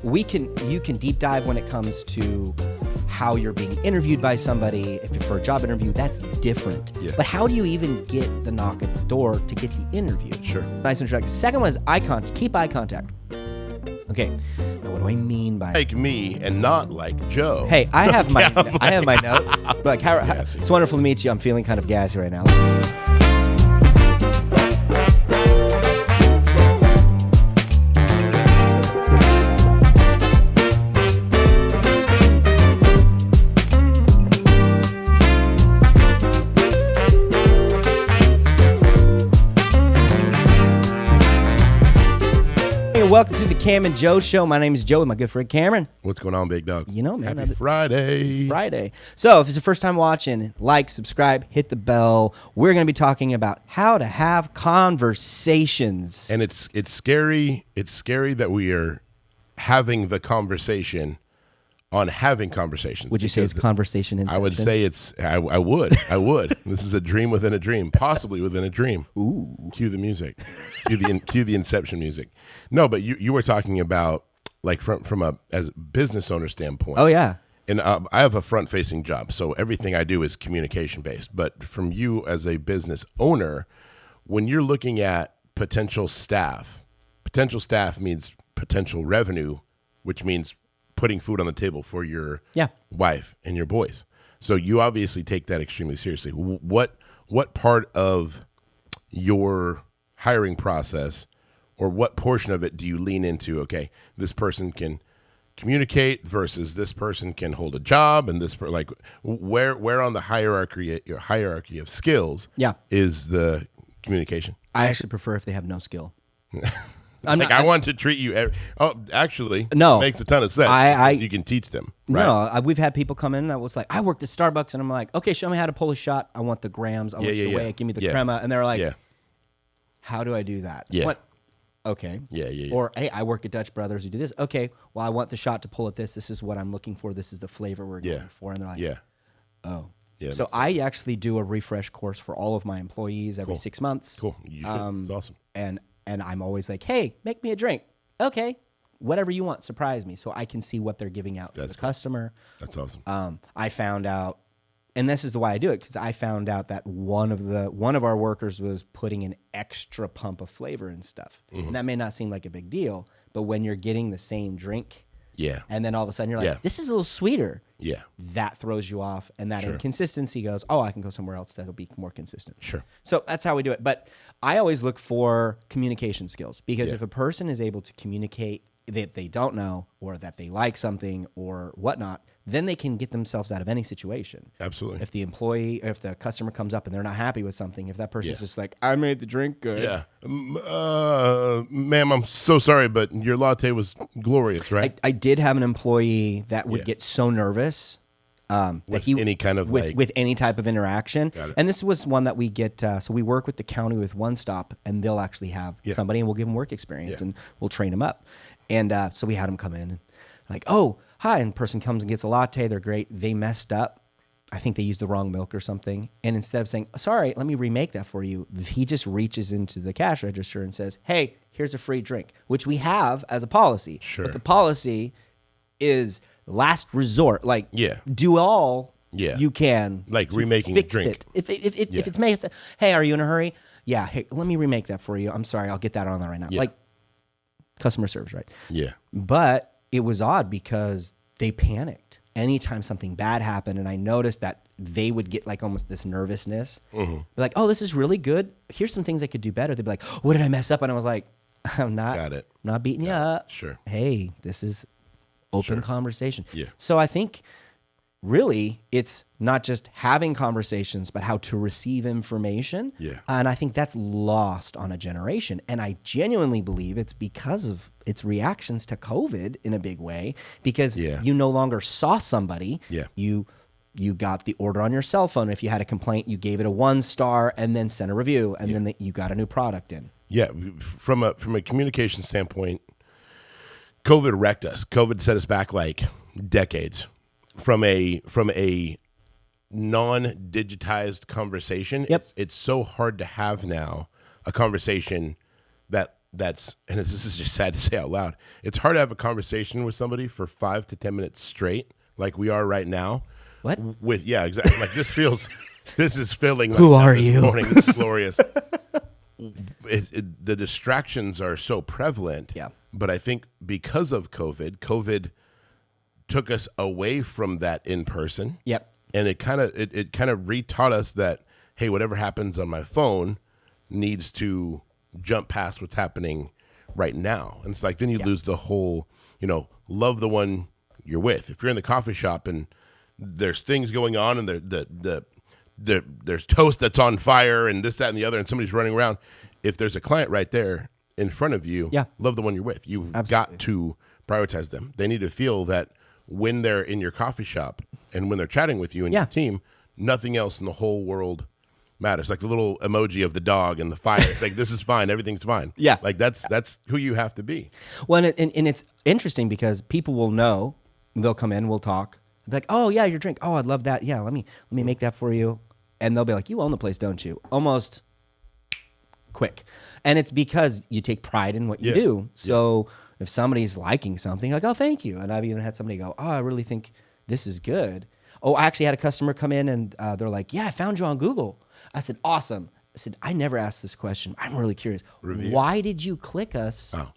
you can deep dive when it comes to how you're being interviewed by somebody. If you're for a job interview, that's different. Yeah. But how do you even get the knock at the door to get the interview? Sure. Nice introduction. Second one is eye contact. Keep eye contact. Okay. Now, what do I mean by Like me and not like Joe. Hey, I have my notes. Like, Gassy. it's wonderful to meet you. I'm feeling kind of gassy right now. Welcome to the Cam and Joe Show. My name is Joe with my good friend Cameron. What's going on, big dog? You know, man. Happy Friday. So if it's the first time watching, like, subscribe, hit the bell. We're going to be talking about how to have conversations. And it's scary. It's scary that we are having the conversation on having conversations. Would you say it's conversation inception? I would say it's, I would. This is a dream within a dream, possibly within a dream. Ooh. Cue the music. Cue the Inception music. No, but you were talking about like from a as a business owner standpoint. Oh, yeah. And I have a front-facing job, so everything I do is communication-based. But from you as a business owner, when you're looking at potential staff means potential revenue, which means putting food on the table for your wife and your boys. So you obviously take that extremely seriously. What part of your hiring process or what portion of it do you lean into, okay, this person can communicate versus this person can hold a job, and this like where on the hierarchy of skills is the communication? I actually prefer if they have no skill. I want to treat you. Actually, no, it makes a ton of sense. You can teach them. Right? No, we've had people come in that was like, I worked at Starbucks, and I'm like, okay, show me how to pull a shot. I want the grams. I want you to weigh it. Give me the crema. And they're like, how do I do that? Yeah. What? Okay. Yeah. Or, hey, I work at Dutch Brothers. We do this. Okay. Well, I want the shot to pull at this. This is what I'm looking for. This is the flavor we're going for. And they're like, oh. Yeah, so I actually do a refresh course for all of my employees every 6 months. Cool. You should. It's awesome. And I'm always like, hey, make me a drink. Okay. Whatever you want, surprise me so I can see what they're giving out to the customer. That's awesome. I found out, and this is the way I do it, because I found out that one of our workers was putting an extra pump of flavor and stuff. Mm-hmm. And that may not seem like a big deal, but when you're getting the same drink, and then all of a sudden you're like, this is a little sweeter. Yeah. That throws you off, and that inconsistency goes, oh, I can go somewhere else that'll be more consistent. Sure. So that's how we do it. But I always look for communication skills, because if a person is able to communicate that they don't know or that they like something or whatnot, then they can get themselves out of any situation. Absolutely. If the customer comes up and they're not happy with something, if that person's just like, I made the drink good. Yeah. Ma'am, I'm so sorry, but your latte was glorious, right? I did have an employee that would get so nervous with any kind of with any type of interaction. And this was one that we get, so we work with the county with One Stop, and they'll actually have somebody, and we'll give them work experience and we'll train them up. And so we had them come in and like, oh, hi. And the person comes and gets a latte. They're great. They messed up. I think they used the wrong milk or something. And instead of saying, sorry, let me remake that for you, he just reaches into the cash register and says, hey, here's a free drink, which we have as a policy. Sure. But the policy is last resort. Like, do all you can. Like remaking the drink. If it's made, hey, are you in a hurry? Yeah, hey, let me remake that for you. I'm sorry, I'll get that on there right now. Like, customer service, right? Yeah. But it was odd because they panicked anytime something bad happened, and I noticed that they would get like almost this nervousness. Mm-hmm. Like, oh, this is really good. Here's some things I could do better. They'd be like, what did I mess up? And I was like, I'm not beating you up. Sure. Hey, this is open conversation. Yeah. So I think really it's not just having conversations, but how to receive information. Yeah. And I think that's lost on a generation. And I genuinely believe it's because of its reactions to COVID in a big way, because you no longer saw somebody. Yeah. You got the order on your cell phone. If you had a complaint, you gave it a 1 star and then sent a review, and then you got a new product in. Yeah. From a communication standpoint, COVID wrecked us. COVID set us back like decades. From a non-digitized conversation, it's so hard to have now a conversation that and this is just sad to say out loud, it's hard to have a conversation with somebody for 5 to 10 minutes straight, like we are right now. What? Yeah, exactly. Like this is feeling like who are you? Morning. This is glorious. The distractions are so prevalent. Yeah. But I think because of COVID took us away from that in person. Yep. And it kind of retaught us that, hey, whatever happens on my phone needs to jump past what's happening right now. And it's like, then you lose the whole, love the one you're with. If you're in the coffee shop and there's things going on and there's toast that's on fire and this, that, and the other, and somebody's running around, if there's a client right there in front of you, love the one you're with. You've got to prioritize them. They need to feel that when they're in your coffee shop and when they're chatting with you and your team, nothing else in the whole world matters. Like the little emoji of the dog and the fire. It's like, this is fine. Everything's fine. Yeah. Like that's who you have to be. Well, and it's interesting because people will know, they'll come in, we'll talk. They'll be like, oh yeah, your drink. Oh, I'd love that. Yeah, let me make that for you. And they'll be like, you own the place, don't you? Almost quick. And it's because you take pride in what you do. So if somebody's liking something, like, oh, thank you. And I've even had somebody go, oh, I really think this is good. Oh, I actually had a customer come in and they're like, yeah, I found you on Google. I said, awesome. I said, I never asked this question. I'm really curious. Review. Why did you click us? Oh.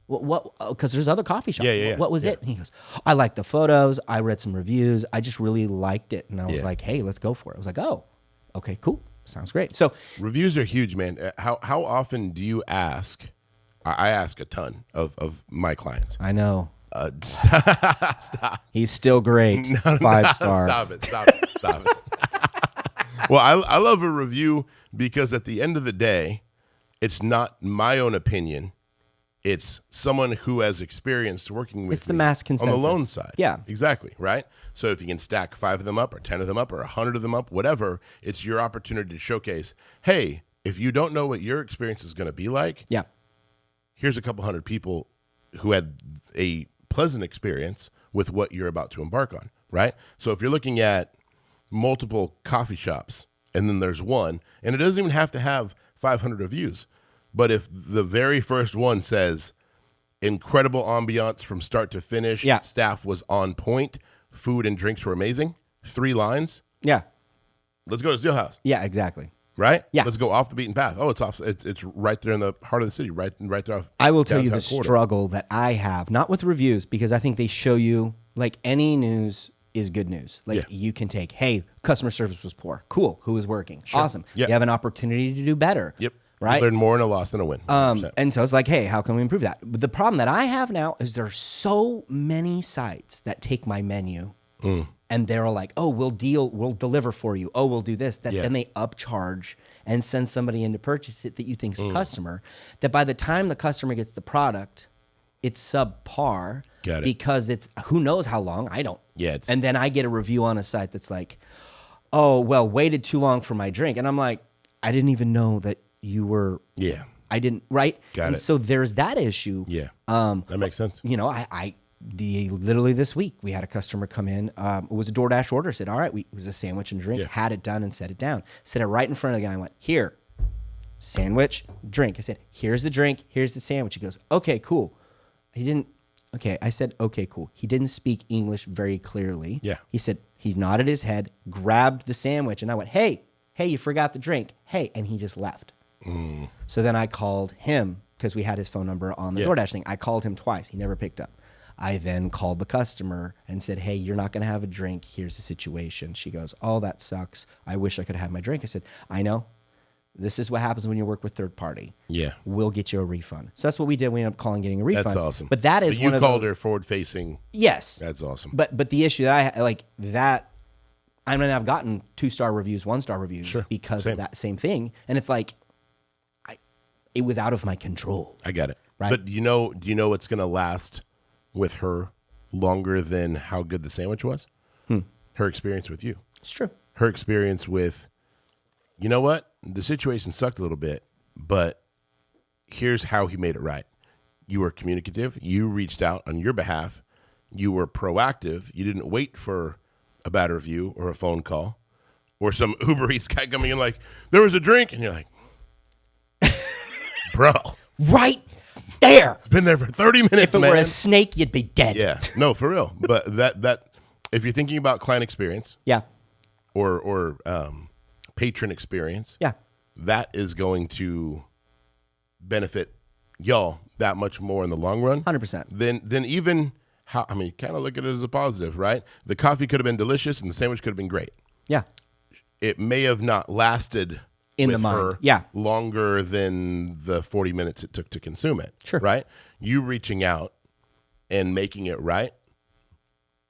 What? Because there's other coffee shops. Yeah. What was it? And he goes, I liked the photos. I read some reviews. I just really liked it. And I was like, hey, let's go for it. I was like, oh, okay, cool. Sounds great. So reviews are huge, man. How often do you ask? I ask a ton of my clients. I know. Stop. He's still great. 5-star. Stop it. Well, I love a review because at the end of the day, it's not my own opinion. It's someone who has experienced working with It's the mass consensus. On the loan side. Yeah. Exactly, right? So if you can stack 5 of them up or 10 of them up or 100 of them up, whatever, it's your opportunity to showcase, hey, if you don't know what your experience is going to be like, here's a couple hundred people who had a pleasant experience with what you're about to embark on, right? So if you're looking at multiple coffee shops and then there's one, and it doesn't even have to have 500 reviews, but if the very first one says incredible ambiance from start to finish, staff was on point, food and drinks were amazing, 3 lines. Yeah. Let's go to Steelhouse. Yeah, exactly. Right? Yeah. Let's go off the beaten path. Oh, it's right there in the heart of the city, right there off. I will tell you the struggle that I have, not with reviews, because I think they show you, like, any news is good news. Like you can take, hey, customer service was poor. Cool. Who is working? Sure. Awesome. Yep. You have an opportunity to do better. Yep. Right? Learn more in a loss than a win. And so it's like, hey, how can we improve that? But the problem that I have now is there's so many sites that take my menu and they're like, oh, we'll deliver for you. Oh, we'll do this. Then they upcharge and send somebody in to purchase it that you think's a customer. That by the time the customer gets the product, it's subpar. Got it. Because it's who knows how long. I don't. Yeah. And then I get a review on a site that's like, oh, well, waited too long for my drink. And I'm like, I didn't even know that you were. Yeah. I didn't. Right. Got it. So there's that issue. Yeah. That makes sense. You know, literally this week we had a customer come in. It was a DoorDash order. Said, all right, it was a sandwich and drink. Had it done and set it down. Set it right in front of the guy and went, here, sandwich, drink. I said, here's the drink. Here's the sandwich. He goes, okay, cool. He didn't. Okay. I said, okay, cool. He didn't speak English very clearly. Yeah. He said, he nodded his head, grabbed the sandwich, and I went, hey, you forgot the drink. Hey. And he just left. So then I called him because we had his phone number on the DoorDash thing. I called him twice. He never picked up. I then called the customer and said, hey, you're not going to have a drink. Here's the situation. She goes, oh, that sucks. I wish I could have had my drink. I said, I know. This is what happens when you work with third party. Yeah. We'll get you a refund. So that's what we did. We ended up calling getting a refund. That's awesome. But that is you called her forward facing. Yes. That's awesome. But the issue that I like that, I mean, I've gotten 2-star reviews, 1-star reviews because of that same thing. And it's like, it was out of my control. I get it. Right. But do you know what's going to last with her longer than how good the sandwich was? Her experience with you. It's true. Her experience with, you know what? The situation sucked a little bit, but here's how he made it right. You were communicative. You reached out on your behalf. You were proactive. You didn't wait for a bad review or a phone call or some Uber Eats guy coming in like, there was a drink. And you're like, bro. right there. Been there for 30 minutes, If it were a snake, you'd be dead. Yeah, no, for real. But that if you're thinking about client experience, Yeah. or patron experience, Yeah. that is going to benefit y'all that much more in the long run. 100%. Than even how, I mean, kind of look at it as a positive, right? The coffee could have been delicious and the sandwich could have been great. Yeah. It may have not lasted in with the mind. her Yeah. longer than the 40 minutes it took to consume it. Sure. Right? You reaching out and making it right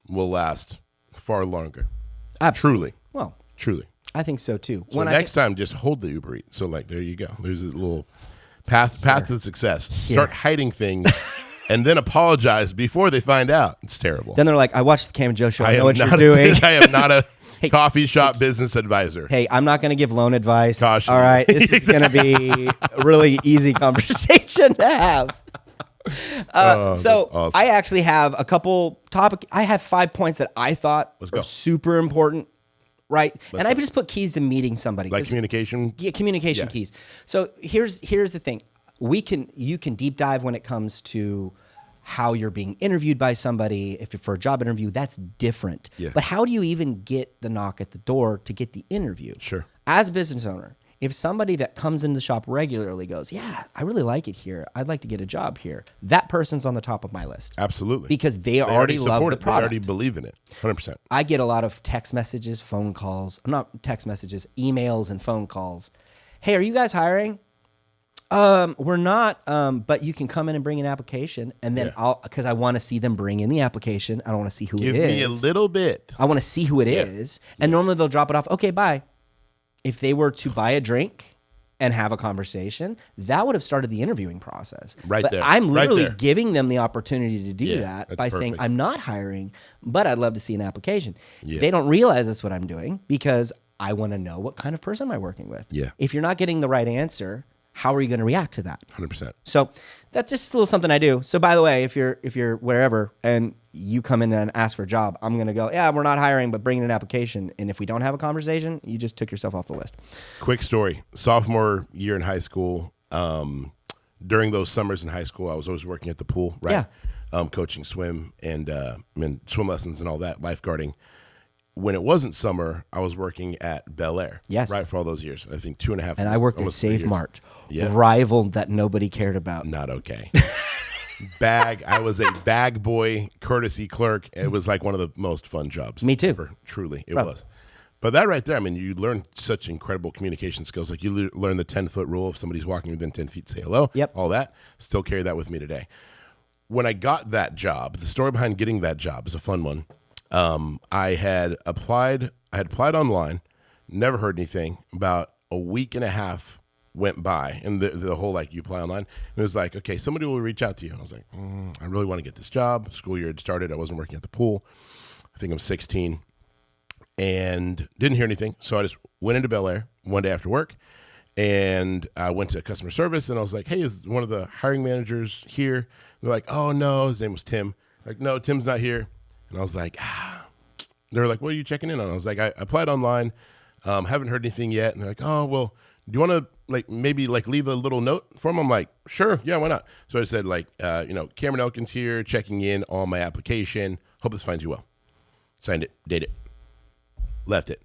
will last far longer. Absolutely. Truly. Well, Truly. I think so too. So next time, just hold the Uber Eats. So like, there you go. There's a little path to success. Start hiding things and then apologize before they find out. It's terrible. Then they're like, I watched the Cam and Joe show. I know what you're doing. I am not a coffee shop business advisor. Hey, I'm not going to give loan advice. Caution. All right. This is going to be a really easy conversation to have. So awesome. I actually have a couple I have 5 points that I thought were super important. Right. And I just put keys to meeting somebody. Like communication? Yeah, communication keys. So here's the thing. You can deep dive when it comes to how you're being interviewed by somebody. If you're for a job interview, that's different. Yeah. But how do you even get the knock at the door to get the interview? Sure. As a business owner, if somebody that comes into the shop regularly goes, yeah, I really like it here, I'd like to get a job here, that person's on the top of my list. Absolutely. Because they already love the product. They already believe in it. 100%. I get a lot of text messages, phone calls, not text messages, emails and phone calls. Hey, are you guys hiring? We're not, but you can come in and bring an application, and then because I want to see them bring in the application. I don't want to see who it is. Give me a little bit. I want to see who it is. And normally they'll drop it off. Okay, bye. If they were to buy a drink and have a conversation, that would have started the interviewing process. Right but there. I'm literally Right there. giving them the opportunity to do that by that's saying, perfect. I'm not hiring, but I'd love to see an application. Yeah. They don't realize that's what I'm doing because I want to know what kind of person am I working with. Yeah. If you're not getting the right answer, how are you going to react to that? 100%. So that's just a little something I do. So by the way, if you're wherever and you come in and ask for a job, I'm going to go, yeah, we're not hiring, but bring in an application. And if we don't have a conversation, you just took yourself off the list. Quick story. Sophomore year in high school, during those summers in high school, I was always working at the pool, right? Yeah. Coaching swim and swim lessons and all that, lifeguarding. When it wasn't summer, I was working at Bel Air. Yes. Right, for all those years. I think 2.5 years. And I worked at Save Mart, Yeah. rival that nobody cared about. Not okay. I was a bag boy, courtesy clerk. It was like one of the most fun jobs. Me too. Ever. Truly, it was. But that right there, I mean, you learn such incredible communication skills. Like you learn the 10-foot rule. If somebody's walking within 10 feet, say hello. Yep. All that. Still carry that with me today. When I got that job, the story behind getting that job is a fun one. I had applied online, never heard anything. About a week and a half went by, and the whole, like, you apply online, it was like, okay, somebody will reach out to you. And I was like, I really want to get this job. School year had started. I wasn't working at the pool. I think I'm 16, and didn't hear anything. So I just went into Bel Air one day after work, and I went to customer service, and I was like, hey, is one of the hiring managers here? They're like, oh, no. His name was Tim. Like, no, Tim's not here. And I was like, They were like, what are you checking in on? I was like, I applied online. Haven't heard anything yet. And they're like, oh, well, do you want to maybe leave a little note for them? I'm like, sure. Yeah, why not? So I said Cameron Elkins here, checking in on my application. Hope this finds you well. Signed it, date it, left it.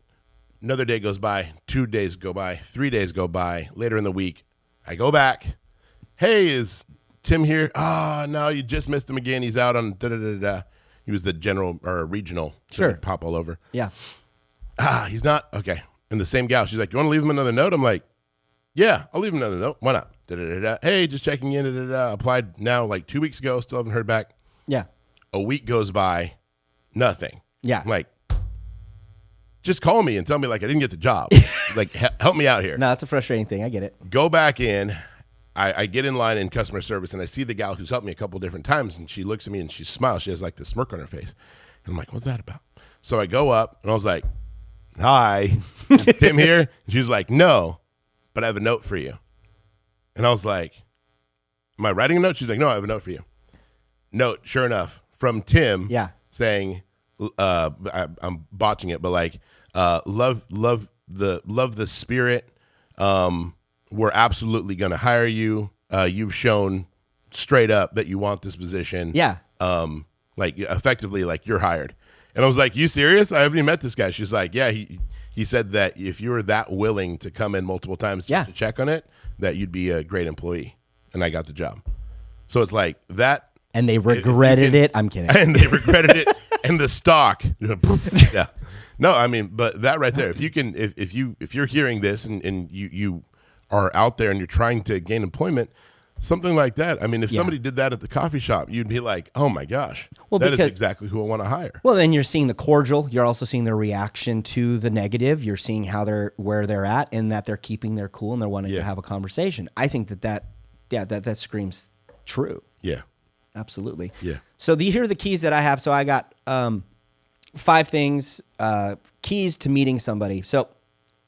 Another day goes by, 2 days go by, 3 days go by. Later in the week, I go back. Hey, is Tim here? Oh, no, you just missed him again. He's out on da-da-da-da. He was the general or regional. Sure. Pop all over. Yeah. He's not. Okay. And the same gal, she's like, you want to leave him another note? I'm like, yeah, I'll leave him another note. Why not? Da-da-da-da. Hey, just checking in. Da-da-da-da. Applied now 2 weeks ago. Still haven't heard back. Yeah. A week goes by. Nothing. Yeah. I'm like, just call me and tell me I didn't get the job. Help me out here. No, that's a frustrating thing. I get it. Go back in. I get in line in customer service, and I see the gal who's helped me a couple different times, and she looks at me and she smiles. She has this smirk on her face. And I'm like, what's that about? So I go up, and I was like, hi, is Tim here? And she was like, no, but I have a note for you. And I was like, am I writing a note? She's like, no, I have a note for you. Note, sure enough, from Tim saying, I'm botching it, but love the spirit. We're absolutely going to hire you. you've shown straight up that you want this position. Yeah. Like effectively, like you're hired. And I was like, you serious? I haven't even met this guy. She's like, yeah, he said that if you were that willing to come in multiple times just to check on it, that you'd be a great employee. And I got the job. So it's like that. And they regretted it. I'm kidding. And they regretted it. And the stock. Yeah. No, I mean, but that right there, if you can, if you're hearing this and you are out there and you're trying to gain employment, something like that. I mean, if somebody did that at the coffee shop, you'd be like, oh my gosh, that is exactly who I want to hire. Well, then you're seeing the cordial. You're also seeing their reaction to the negative. You're seeing where they're at and that they're keeping their cool and they're wanting to have a conversation. I think that screams true. Yeah. Absolutely. Yeah. So here are the keys that I have. So I got 5 things, keys to meeting somebody. So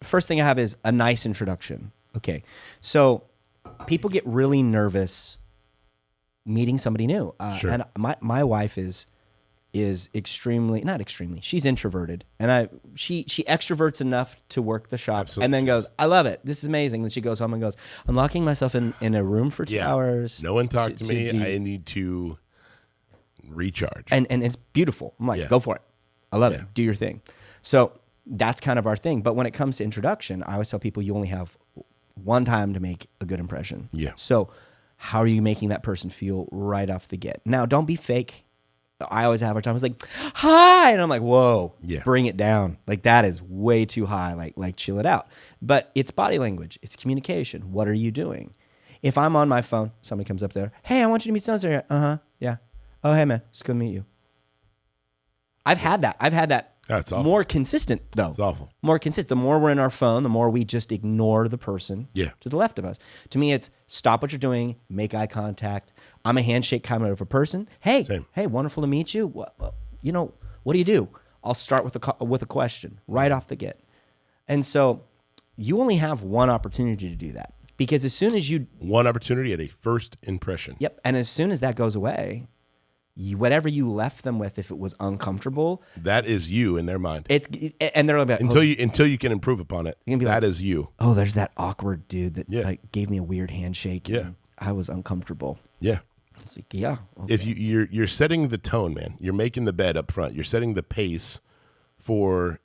first thing I have is a nice introduction. Okay. So people get really nervous meeting somebody new. Sure. And my wife is not extremely, she's introverted. And she extroverts enough to work the shop. Absolutely. And then goes, I love it. This is amazing. Then she goes home and goes, I'm locking myself in a room for 2 hours. No one talked to me. I need to recharge. And it's beautiful. I'm like, go for it. I love it. Do your thing. So that's kind of our thing. But when it comes to introduction, I always tell people you only have one time to make a good impression. Yeah. So how are you making that person feel right off the get? Now, don't be fake. I always have a time. I was like, hi. And I'm like, whoa, bring it down. Like that is way too high. Like chill it out. But it's body language. It's communication. What are you doing? If I'm on my phone, somebody comes up there. Hey, I want you to meet so-and-so. Uh-huh. Yeah. Oh, hey, man. It's good to meet you. I've had that. That's awful. More consistent, though. It's awful. More consistent. The more we're in our phone, the more we just ignore the person to the left of us. To me, it's stop what you're doing, make eye contact. I'm a handshake kind of a person. Hey, wonderful to meet you. What do you do? I'll start with a question right off the get. And so you only have one opportunity to do that. Because as soon as one opportunity at a first impression. Yep. And as soon as that goes away, whatever you left them with, if it was uncomfortable, that is you in their mind. And they're like, until you can improve upon it. That is you. Oh, there's that awkward dude that like gave me a weird handshake. Yeah, I was uncomfortable. Yeah, it's like okay. If you're setting the tone, man, you're making the bed up front. You're setting the pace for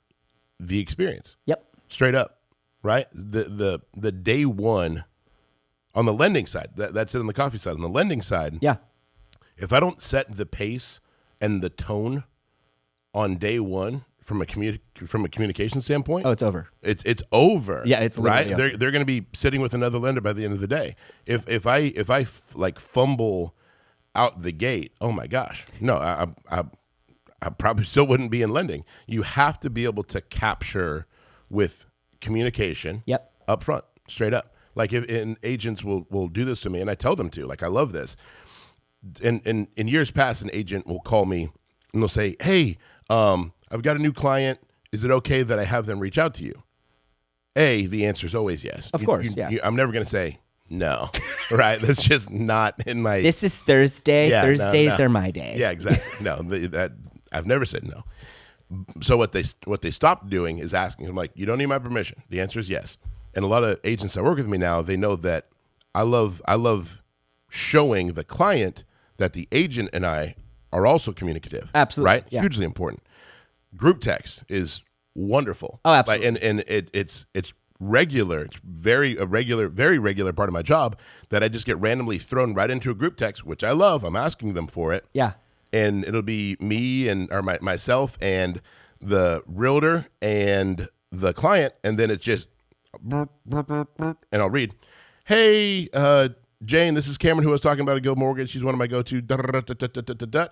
the experience. Yep, straight up, right? The day one on the lending side. That's it on the coffee side. On the lending side, if I don't set the pace and the tone on day one from a communication standpoint, it's over. It's over. Yeah, it's right. Over. They're going to be sitting with another lender by the end of the day. If I like fumble out the gate, oh my gosh, no, I probably still wouldn't be in lending. You have to be able to capture with communication. Up front, straight up. Like and agents will do this to me, and I tell them to. Like I love this. And in years past, an agent will call me and they'll say, hey, I've got a new client. Is it okay that I have them reach out to you? The answer is always yes. Of course, I'm never going to say no, right? That's just not in my... This is Thursday. Yeah, Thursdays are my day. Yeah, exactly. No, I've never said no. So what they stopped doing is asking. I'm like, you don't need my permission. The answer is yes. And a lot of agents that work with me now, they know that I love showing the client that the agent and I are also communicative. Absolutely. Right? Yeah. Hugely important. Group text is wonderful. Oh, absolutely. And it's regular. It's very regular part of my job that I just get randomly thrown right into a group text, which I love. I'm asking them for it. Yeah. And it'll be me or myself and the realtor and the client, and then it's just and I'll read, hey, Jane, this is Cameron who I was talking about at Guild Mortgage. She's one of my go-to.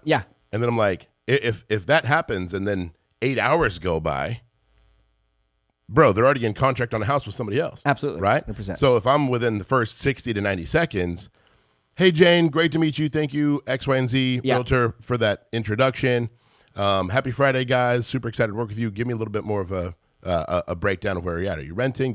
Yeah. And then I'm like, if that happens and then 8 hours go by, bro, they're already in contract on a house with somebody else. Absolutely. Right? 100%. So if I'm within the first 60 to 90 seconds, hey, Jane, great to meet you. Thank you, X, Y, and Z, realtor, for that introduction. Happy Friday, guys. Super excited to work with you. Give me a little bit more of a breakdown of where you're at. Are you renting?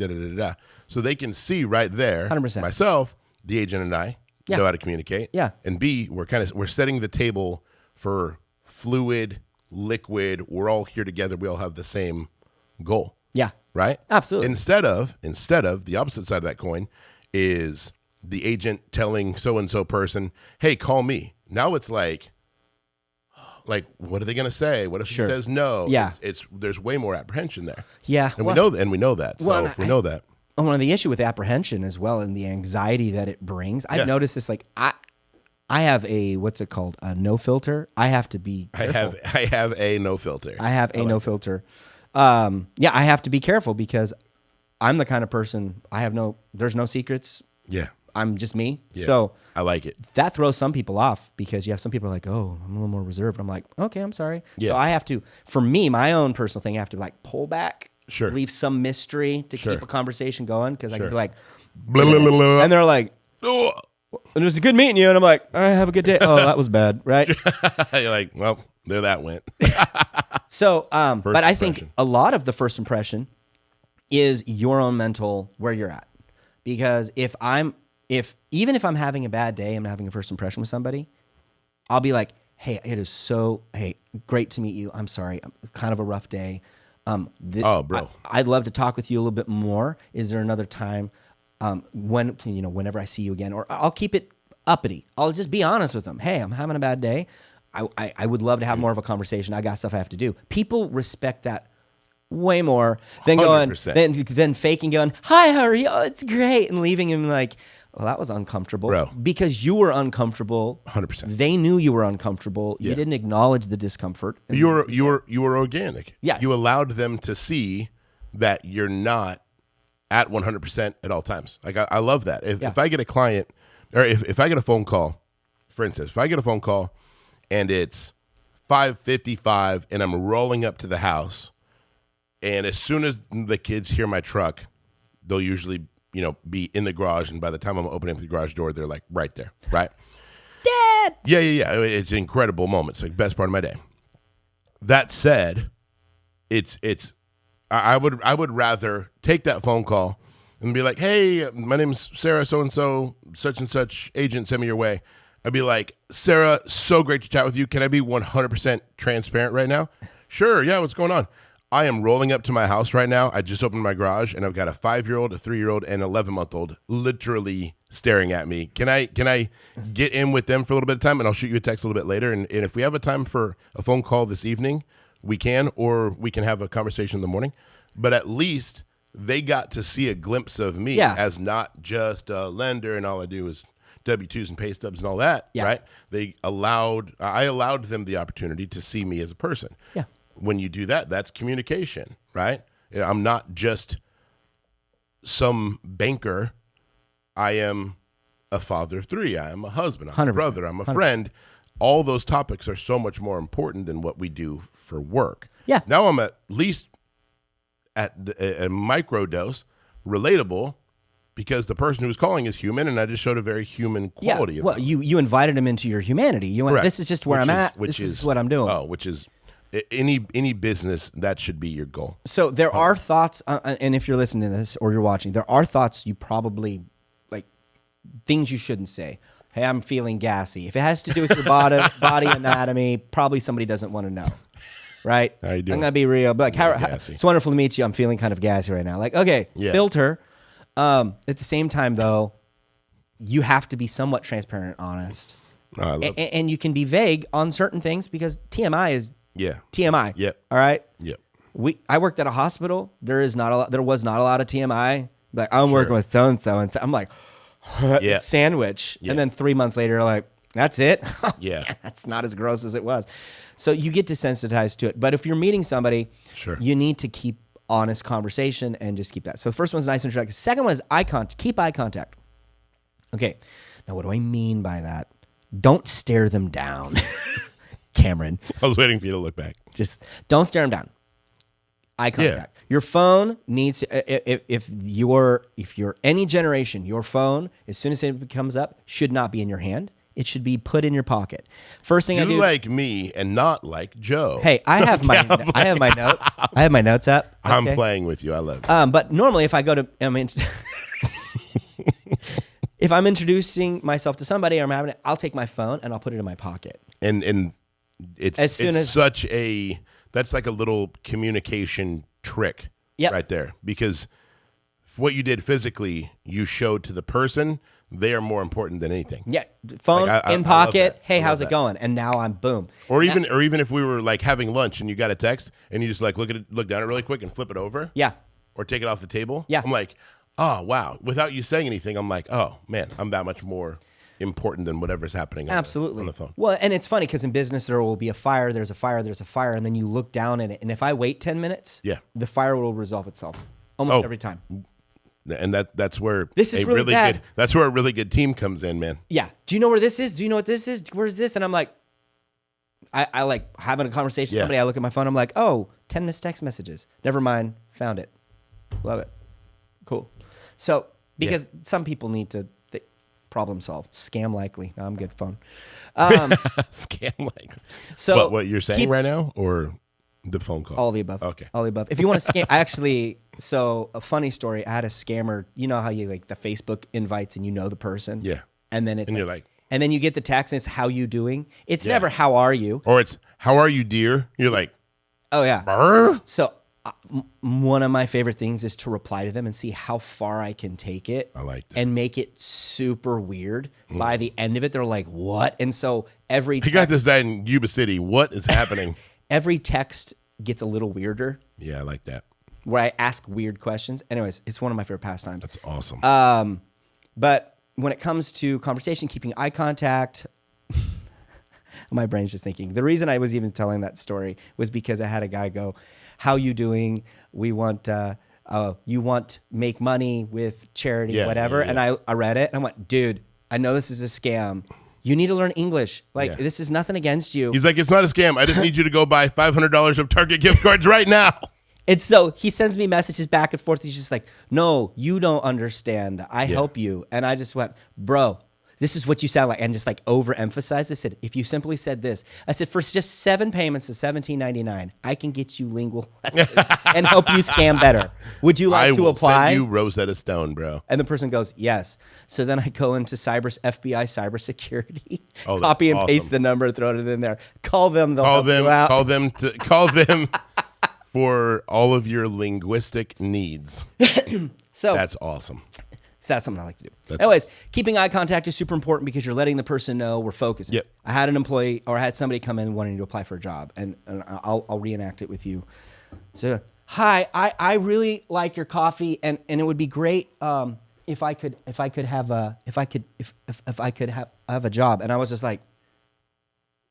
So they can see right there, 100%. myself, the agent and I know how to communicate. Yeah. And B, we're setting the table for fluid, liquid. We're all here together. We all have the same goal. Yeah. Right? Absolutely. Instead of the opposite side of that coin is the agent telling so-and-so person, hey, call me. Now it's like, what are they going to say? What if he says no? Yeah. There's way more apprehension there. Yeah. And we know that. So if we know that. One of the issue with apprehension as well and the anxiety that it brings, I've noticed this, like I have a, what's it called? A no filter. I have to be careful. I have a no filter. I have a no filter. I have to be careful because I'm the kind of person, there's no secrets. Yeah. I'm just me. Yeah. So I like it. That throws some people off because you have some people like, oh, I'm a little more reserved. I'm like, okay, I'm sorry. Yeah. So I have to, for me, my own personal thing, I have to like pull back, leave some mystery to keep a conversation going because I can be like, blah, blah, blah, blah. And they're like, oh, it was a good meeting you. And I'm like, all right, have a good day. Oh, that was bad, right? You're like, well, there that went. So, but I think a lot of the first impression is your own mental where you're at. Because even if I'm having a bad day, I'm having a first impression with somebody, I'll be like, hey, great to meet you. I'm sorry. Kind of a rough day. Bro. I'd love to talk with you a little bit more. Is there another time whenever I see you again? Or I'll keep it uppity. I'll just be honest with them. Hey, I'm having a bad day. I would love to have more of a conversation. I got stuff I have to do. People respect that way more than going, than faking going, hi, how are you? Oh, it's great. And leaving him like, well, that was uncomfortable. Bro. Because you were uncomfortable. 100%. They knew you were uncomfortable. You didn't acknowledge the discomfort. You were organic. Yes. You allowed them to see that you're not at 100% at all times. Like I love that. If I get a client or if I get a phone call, for instance, if I get a phone call and it's 5:55 and I'm rolling up to the house, and as soon as the kids hear my truck, they'll usually, be in the garage. And by the time I'm opening up the garage door, they're like right there, right? Dad! Yeah. It's an incredible moment. It's like best part of my day. That said, I would rather take that phone call and be like, hey, my name's Sarah, so-and-so, such and such agent sent me your way. I'd be like, Sarah, so great to chat with you. Can I be 100% transparent right now? Sure, yeah, what's going on? I am rolling up to my house right now. I just opened my garage, and I've got a 5-year-old, a 3-year-old, and an 11-month-old literally staring at me. Can I get in with them for a little bit of time, and I'll shoot you a text a little bit later? And if we have a time for a phone call this evening, we can, or we can have a conversation in the morning. But at least they got to see a glimpse of me as not just a lender, and all I do is W-2s and pay stubs and all that, right? I allowed them the opportunity to see me as a person. Yeah. When you do that, that's communication, right? I'm not just some banker. I am a father of 3. I am a husband. I'm a brother. I'm a friend. All those topics are so much more important than what we do for work. Yeah. Now I'm at least at a micro dose relatable because the person who's calling is human, and I just showed a very human quality. Well, you invited him into your humanity. You went, this is just where I'm at. This is what I'm doing. Oh, which is any business, that should be your goal. So there are thoughts, and if you're listening to this or you're watching, there are thoughts you probably, like, things you shouldn't say. Hey, I'm feeling gassy. If it has to do with your body anatomy, probably somebody doesn't want to know. Right? How you doing? I'm going to be real. But like, it's wonderful to meet you. I'm feeling kind of gassy right now. Like, okay, filter. At the same time, though, you have to be somewhat transparent, honest. And you can be vague on certain things because TMI is TMI. Yep. All right? Yep. I worked at a hospital. There was not a lot of TMI. Like, I'm working with so-and-so. And I'm like, sandwich. And then 3 months later, like, that's it? That's not as gross as it was. So you get desensitized to it. But if you're meeting somebody, you need to keep honest conversation and just keep that. So the first one's nice and introductory. Second one is keep eye contact. Okay. Now, what do I mean by that? Don't stare them down, Cameron. I was waiting for you to look back. Just don't stare them down. Eye contact. Your phone needs to, if you're any generation, your phone, as soon as it comes up, should not be in your hand. It should be put in your pocket. First thing I do. You like me and not like Joe. Hey, I have my notes. I have my notes up. Okay. I'm playing with you. I love it. But normally, if I go to, if I'm introducing myself to somebody, or I'm having it, I'll take my phone and I'll put it in my pocket. And that's like a little communication trick right there, because what you did physically, you showed to the person they are more important than anything. Yeah, phone Like, in I love pocket. that. Hey, I love how's it that. going? And now I'm boom. Or even if we were like having lunch and you got a text and you just like look down it really quick and flip it over. Yeah. Or take it off the table. Yeah. I'm like, oh wow. Without you saying anything, I'm like, oh man, I'm that much more important than whatever's happening Absolutely. on the phone. Well, and it's funny because in business there will be a fire, there's a fire, and then you look down at it. And if I wait 10 minutes, the fire will resolve itself almost every time. And that's where this is really bad. That's where a really good team comes in, man. Yeah. Do you know where this is? Do you know what this is? Where's this? And I'm like, I like having a conversation with somebody. I look at my phone. I'm like, oh, 10 missed text messages. Never mind. Found it. Love it. Cool. So because some people need to problem solve. Scam likely. No, I'm good. Phone. Scam likely. So what you're saying right now, or the phone call? All the above. Okay. All the above. If you want to scam, so a funny story. I had a scammer. You know how you like the Facebook invites and you know the person. Yeah. And then you're like, and then you get the text and it's how you doing. It's never how are you, or it's how are you, dear. You're like, oh yeah. Brr? So one of my favorite things is to reply to them and see how far I can take it. I like that. And make it super weird. By the end of it, they're like, what? And so he got this guy in Yuba City. What is happening? Every text gets a little weirder. Yeah, I like that. Where I ask weird questions. Anyways, it's one of my favorite pastimes. That's awesome. But when it comes to conversation, keeping eye contact, my brain's just thinking. The reason I was even telling that story was because I had a guy go, how you doing? We want, you want make money with charity, whatever. And I read it and I went, dude, I know this is a scam. You need to learn English. Like, this is nothing against you. He's like, it's not a scam. I just need you to go buy $500 of Target gift cards right now. And so he sends me messages back and forth. He's just like, no, you don't understand. I help you. And I just went, bro, this is what you sound like. And just like overemphasized. I said, if you simply said this, I said, for just 7 payments of $17.99, I can get you lingual lessons and help you scam better. Would you like to apply? I will send you Rosetta Stone, bro. And the person goes, yes. So then I go into FBI cybersecurity, Oh, copy and awesome. paste the number, throw it in there. Call them. They'll help you out. Call them for all of your linguistic needs. So that's awesome. So that's something I like to do. Anyways, keeping eye contact is super important because you're letting the person know we're focusing. Yep. I had an employee or I had somebody come in wanting to apply for a job, and I'll reenact it with you. So, hi, I really like your coffee, and it would be great if I could have a job. And I was just like,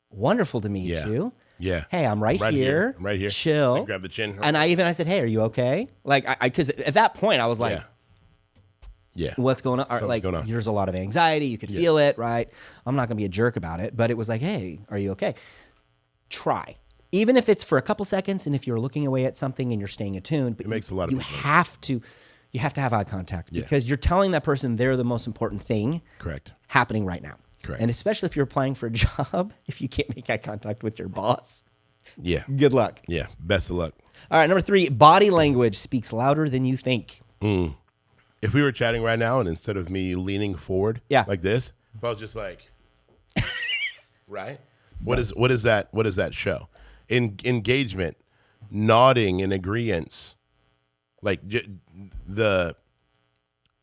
wonderful to meet you. Yeah. Hey, I'm right here. I'm right here. Chill. Grab the chin. And I said, hey, are you okay? Like, because at that point I was like, yeah. What's going on? Like, there's a lot of anxiety. You could feel it, right? I'm not going to be a jerk about it, but it was like, hey, are you okay? Try. Even if it's for a couple seconds, and if you're looking away at something and you're staying attuned, but it makes a lot of you have to have eye contact because you're telling that person they're the most important thing happening right now. Correct. And especially if you're applying for a job, if you can't make eye contact with your boss, good luck. Yeah, best of luck. All right, number 3, body language speaks louder than you think. If we were chatting right now and instead of me leaning forward like this, if I was just like, right? What is that show? Engagement, nodding in agreeance, like the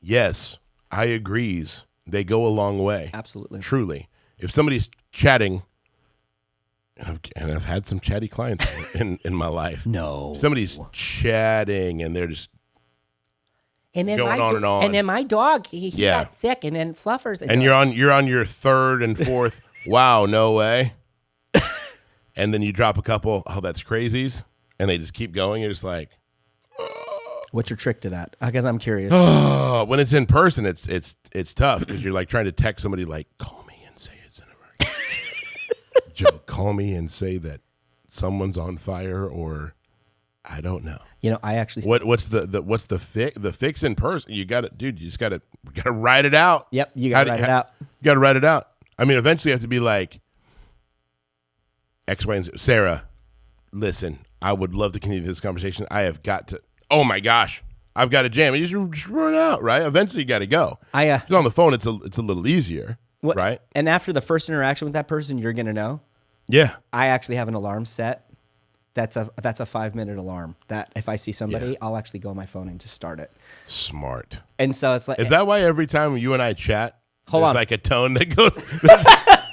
yes, I agrees. They go a long way. Absolutely. Truly. If somebody's chatting, and I've had some chatty clients in my life. No. Somebody's chatting and they're just and then going on and on. And then my dog, he got sick, and then Fluffers. And you're on your third and fourth. Wow, no way. And then you drop a couple. Oh, that's crazies, and they just keep going. You're just like, what's your trick to that? I guess I'm curious. When it's in person, it's tough because you're like trying to text somebody like, call me and say it's an emergency. Joe, call me and say that someone's on fire, or I don't know. You know, I actually what's the fix in person? You got to, dude. You just got to write it out. Yep, you got to write it out. You got to write it out. I mean, eventually you have to be like, X, Y, and Z. Sarah, listen, I would love to continue this conversation. I have got to. Oh my gosh, I've got to jam. You just run out, right? Eventually you got to go. If it's on the phone, it's a little easier, right? And after the first interaction with that person, you're gonna know. Yeah, I actually have an alarm set. That's a 5-minute alarm that if I see somebody, I'll actually go on my phone and just start it. Smart. And so it's like, is that why every time you and I chat, Hold on. Like a tone that goes.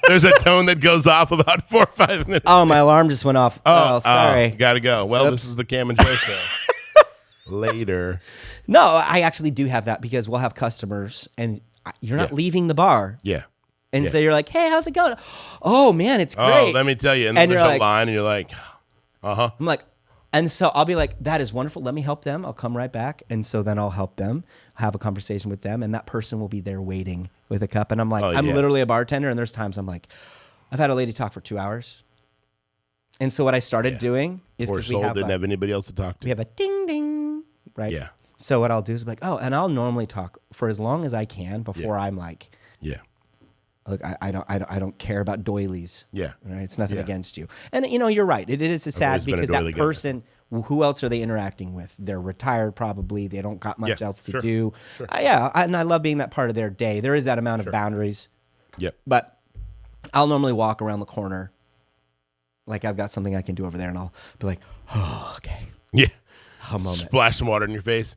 There's a tone that goes off about 4 or 5 minutes. Oh, my alarm just went off. Oh, sorry. Gotta go. Well, Oops. This is the Cam and Joe show. Later. No, I actually do have that because we'll have customers and you're not leaving the bar. Yeah. And so you're like, hey, how's it going? Oh, man, it's great. Oh, let me tell you. And then there's a line and you're like, uh-huh. I'm like, and so I'll be like, that is wonderful. Let me help them. I'll come right back. And so then I'll help them, have a conversation with them. And that person will be there waiting with a cup. And I'm like, I'm literally a bartender. And there's times I'm like, I've had a lady talk for 2 hours. And so what I started doing is because we didn't have anybody else to talk to. We have a ding, ding, right? Yeah. So what I'll do is be like, oh, and I'll normally talk for as long as I can before I'm like, look, I don't care about doilies. Yeah. Right? It's nothing against you. And, you're right. It is sad because that person, who else are they interacting with? They're retired probably. They don't got much else to do. Sure. And I love being that part of their day. There is that amount of boundaries. Yep. But I'll normally walk around the corner like I've got something I can do over there, and I'll be like, oh, okay. Yeah. A moment. Splash some water in your face.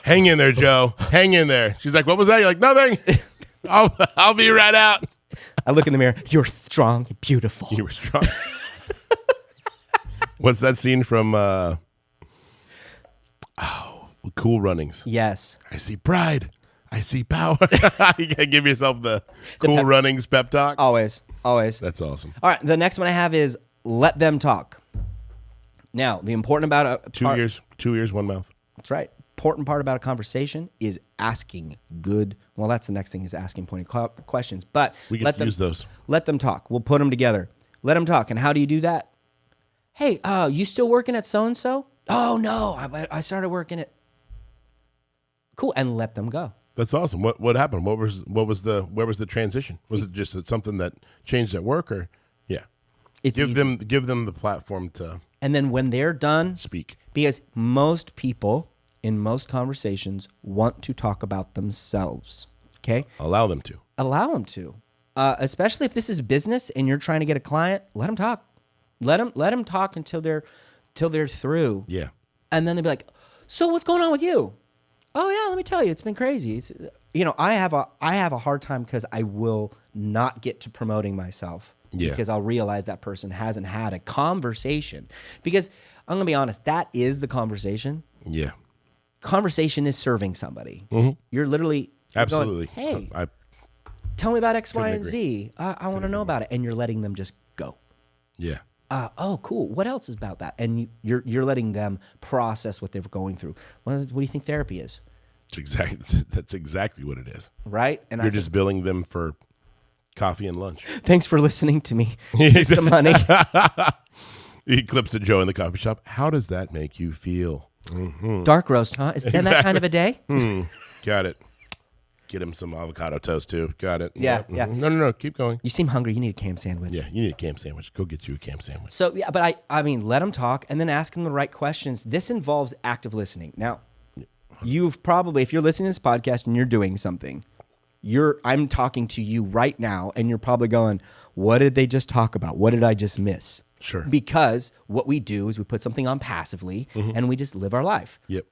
Hang in there, Joe. Hang in there. She's like, what was that? You're like, nothing. I'll be right out. I look in the mirror. You're strong and beautiful. You were strong. What's that scene from Cool Runnings? Yes. I see pride. I see power. You gotta give yourself the Cool Runnings pep talk. Always. That's awesome. All right. The next one I have is let them talk. Now, the important about 2 years, 2 years, 1 mouth. That's right. Important part about a conversation is asking good. Well, that's the next thing is asking pointed questions. But we can use those. Let them talk. We'll put them together. Let them talk. And how do you do that? Hey, you still working at so and so? Oh no, I started working at. Cool, and let them go. That's awesome. What happened? Where was the transition? Was it just something that changed at work, or give them the platform to. And then when they're done, speak, because most people in most conversations want to talk about themselves. Okay, allow them to. Especially if this is business and you're trying to get a client, let them talk. Let them talk until they're through. Yeah, and then they'll be like, "So what's going on with you?" Oh yeah, let me tell you, it's been crazy. I have a hard time because I will not get to promoting myself because I'll realize that person hasn't had a conversation. Because I'm gonna be honest, that is the conversation. Yeah, conversation is serving somebody. Mm-hmm. You're literally absolutely. Going, hey, tell me about X, Y, and Z. I want to know about it, and you're letting them just go. Yeah. Oh, cool. What else is about that? And you're letting them process what they're going through. What do you think therapy is? That's exactly what it is. Right? And you're just billing them for coffee and lunch. Thanks for listening to me. Here's some money. He clips at Joe in the coffee shop. How does that make you feel? Mm-hmm. Dark roast, huh? Isn't that kind of a day? Got it. Get him some avocado toast, too. Got it. Yeah, yeah. No. Keep going. You seem hungry. You need a cam sandwich. Yeah, you need a cam sandwich. Go get you a cam sandwich. So, yeah, but I mean, let them talk and then ask them the right questions. This involves active listening. Now, you've probably, if you're listening to this podcast and you're doing something, I'm talking to you right now, and you're probably going, what did they just talk about? What did I just miss? Sure. Because what we do is we put something on passively, and we just live our life. Yep.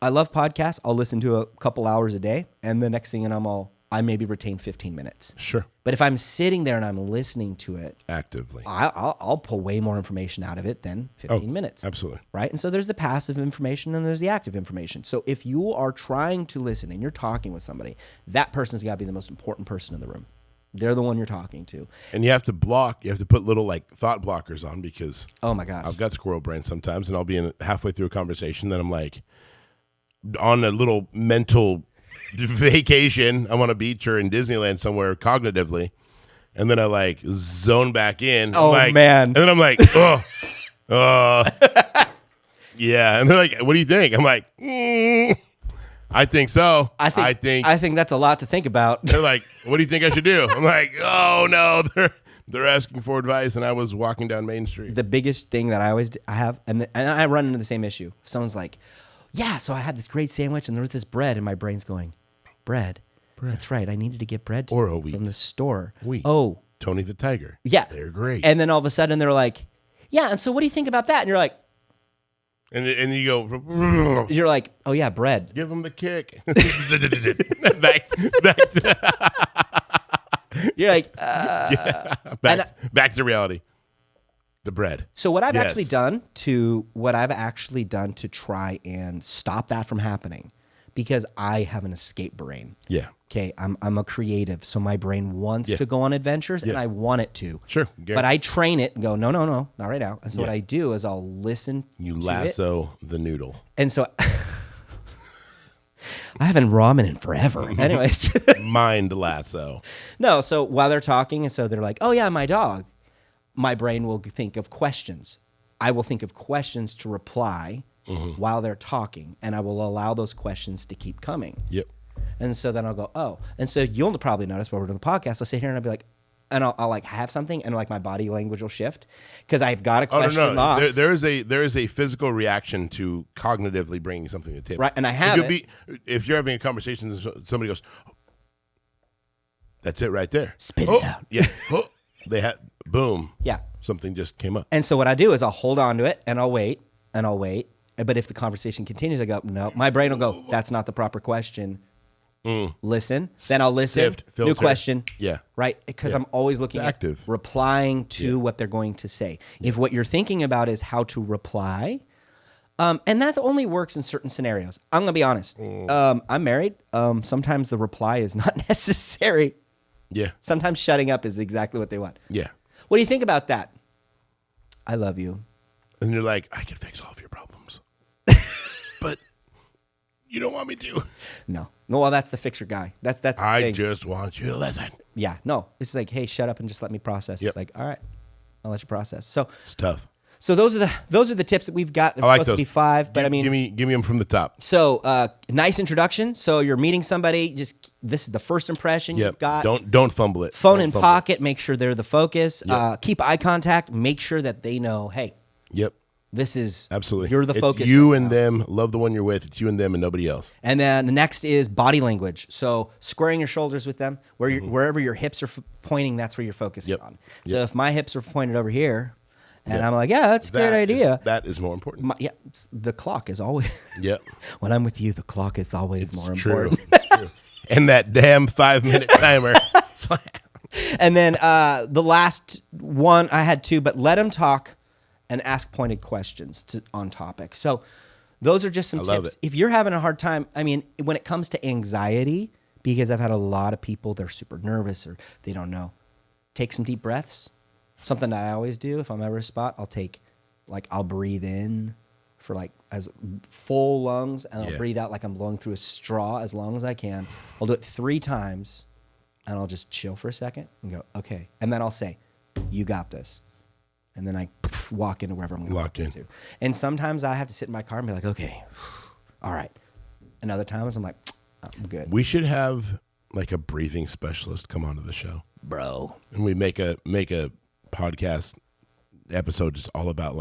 I love podcasts. I'll listen to a couple hours a day, and the next thing I maybe retain 15 minutes. Sure. But if I'm sitting there and I'm listening to it actively, I'll pull way more information out of it than 15 minutes. Absolutely. Right? And so there's the passive information and there's the active information. So if you are trying to listen and you're talking with somebody, that person's got to be the most important person in the room. They're the one you're talking to. And you have to put little thought blockers on, because oh my gosh, I've got squirrel brain sometimes, and I'll be halfway through a conversation, then I'm like on a little mental vacation. I'm on a beach or in Disneyland somewhere cognitively, and then I zone back in. Oh man! And then I'm like, yeah. And they're like, "What do you think?" I'm like, I think so. I think that's a lot to think about. They're like, "What do you think I should do?" I'm like, "Oh no, they're asking for advice," and I was walking down Main Street. The biggest thing that I have, and I run into the same issue. If someone's like, "Yeah, so I had this great sandwich, and there was this bread," and my brain's going, "Bread? That's right. I needed to get bread from the store." Wheat. Oh, Tony the Tiger. Yeah, they're great. And then all of a sudden they're like, "Yeah, and so what do you think about that?" And you're like, And you go, You're like, oh yeah, bread. give him the kick. back You're like, back to reality. The bread. So what I've actually done to try and stop that from happening, because I have an escape brain. Yeah. Okay, I'm a creative, so my brain wants to go on adventures, and I want it to. Sure. But I train it and go, no, not right now. And so what I do is I'll listen. You lasso the noodle. And so I haven't ramen in forever. Anyways. Mind lasso. No, so while they're talking, and so they're like, oh yeah, my dog. My brain will think of questions. I will think of questions to reply while they're talking, and I will allow those questions to keep coming. Yep. And so then I'll go, oh. And so you'll probably notice while we're doing the podcast, I'll sit here and I'll be like, and I'll like have something, and like my body language will shift because I've got a question locked. There is a physical reaction to cognitively bringing something to the table. Right, and I have if you're having a conversation and somebody goes, that's it right there. Spit it out. Yeah. They had, boom. Yeah. Something just came up. And so what I do is I'll hold on to it, and I'll wait. But if the conversation continues, I go, no. My brain will go, that's not the proper question. Listen. Then I'll listen. Sift, filter. New question. Yeah. Right? Because I'm always looking at replying to what they're going to say. Yeah. If what you're thinking about is how to reply, and that only works in certain scenarios. I'm going to be honest. I'm married. Sometimes the reply is not necessary. Yeah. Sometimes shutting up is exactly what they want. Yeah. What do you think about that? I love you. And you're like, I can fix all of your problems. But you don't want me to. No, well, that's the fixer guy. That's the I thing. just want you to listen. Yeah, no. It's like, hey, shut up and just let me process. Yep. It's like, all right, I'll let you process. So it's tough. So those are the tips that we've got. There's supposed to be 5, but give me them from the top. So nice introduction. So you're meeting somebody. Just this is the first impression you've got. Don't fumble it. Phone in pocket. Make sure they're the focus. Yep. Keep eye contact. Make sure that they know, hey. Yep. This is absolutely you're the focus. It's you and them. Love the one you're with. It's you and them and nobody else. And then the next is body language. So squaring your shoulders with them, wherever your hips are pointing, that's where you're focusing on. So if my hips are pointed over here, and I'm like, yeah, that's a great idea. That is more important. The clock is always. Yep. When I'm with you, the clock is always more important. It's true. And that damn 5-minute timer. And then the last one, I had 2, but let them talk and ask pointed questions on topic. So those are just some tips. If you're having a hard time, I mean, when it comes to anxiety, because I've had a lot of people, they're super nervous or they don't know, take some deep breaths. Something that I always do if I'm ever a spot, I'll breathe in for as full lungs, and I'll breathe out like I'm blowing through a straw as long as I can. I'll do it 3 times, and I'll just chill for a second and go, okay. And then I'll say, you got this. And then I walk into wherever I'm going to walk into. And sometimes I have to sit in my car and be like, okay, all right. And other times I'm like, I'm good. We should have a breathing specialist come onto the show. Bro. And we make a podcast episode just all about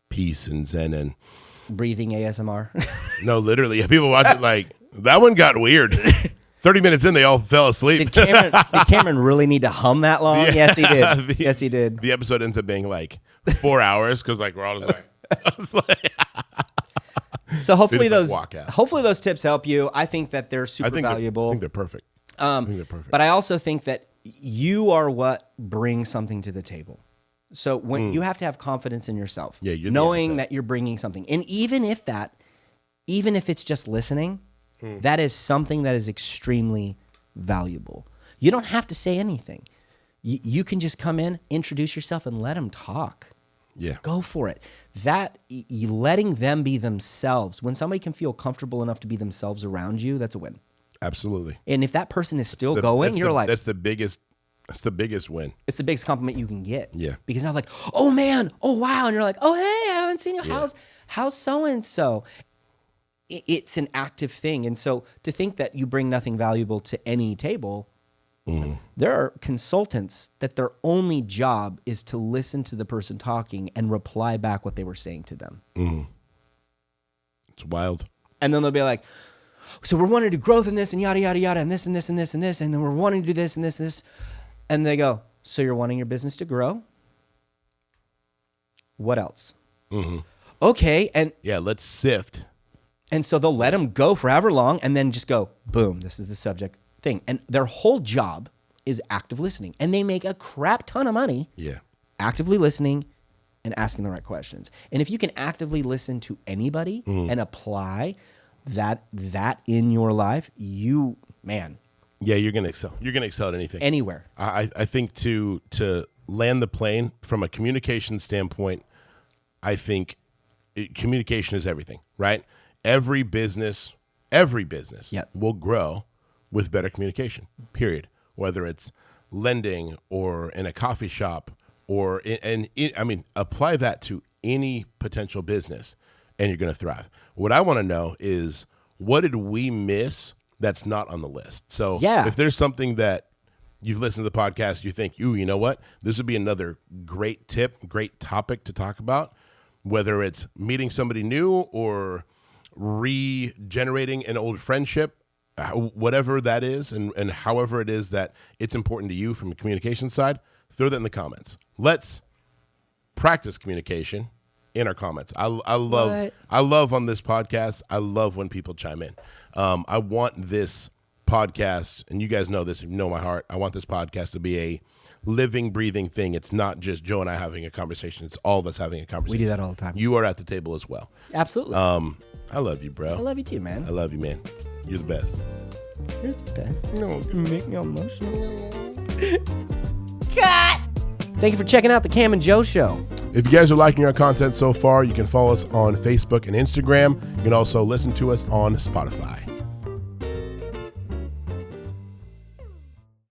peace and zen and breathing ASMR. No, literally. People watch it that one got weird. 30 minutes in, they all fell asleep. Did Cameron really need to hum that long? Yeah. Yes, he did. Yes, he did. The episode ends up being 4 hours because we're all just So hopefully those tips help you. I think that they're super valuable. I think they're perfect. But I also think that you are what brings something to the table. So when you have to have confidence in yourself, knowing that you're bringing something, and even if it's just listening, that is something that is extremely valuable. You don't have to say anything. You can just come in, introduce yourself, and let them talk. Yeah, go for it. Letting them be themselves. When somebody can feel comfortable enough to be themselves around you, that's a win. Absolutely. And if that person is still going, you're like, that's the biggest win. It's the biggest compliment you can get. Yeah. Because now oh man, oh wow. And you're like, oh hey, I haven't seen you. How's so-and-so? It's an active thing. And so to think that you bring nothing valuable to any table, there are consultants that their only job is to listen to the person talking and reply back what they were saying to them. It's wild. And then they'll be like, so we're wanting to do growth in this and yada, yada, yada, and this and this and this and this. And then we're wanting to do this and this and this. And they go, so you're wanting your business to grow? What else? okay. And yeah, let's sift. And so they'll let them go for however long and then just go, boom, this is the subject thing. And their whole job is active listening. And they make a crap ton of money actively listening and asking the right questions. And if you can actively listen to anybody and apply that in your life, man. Yeah, you're going to excel. You're going to excel at anything. Anywhere. I think to land the plane from a communication standpoint, I think communication is everything, right? Every business will grow with better communication, period. Whether it's lending or in a coffee shop or apply that to any potential business and you're going to thrive. What I want to know is, what did we miss that's not on the list? So if there's something that you've listened to the podcast, you think, you know what? This would be another great tip, great topic to talk about, whether it's meeting somebody new or regenerating an old friendship, whatever that is, and however it is that it's important to you from the communication side, throw that in the comments. Let's practice communication in our comments. I love on this podcast, I love when people chime in. I want this podcast, and you guys know this, you know my heart, I want this podcast to be a living, breathing thing. It's not just Joe and I having a conversation. It's all of us having a conversation. We do that all the time. You are at the table as well. Absolutely. I love you, bro. I love you too, man. I love you, man. You're the best. You're the best. No, you make me emotional. God! Thank you for checking out the Cam and Joe Show. If you guys are liking our content so far, you can follow us on Facebook and Instagram. You can also listen to us on Spotify.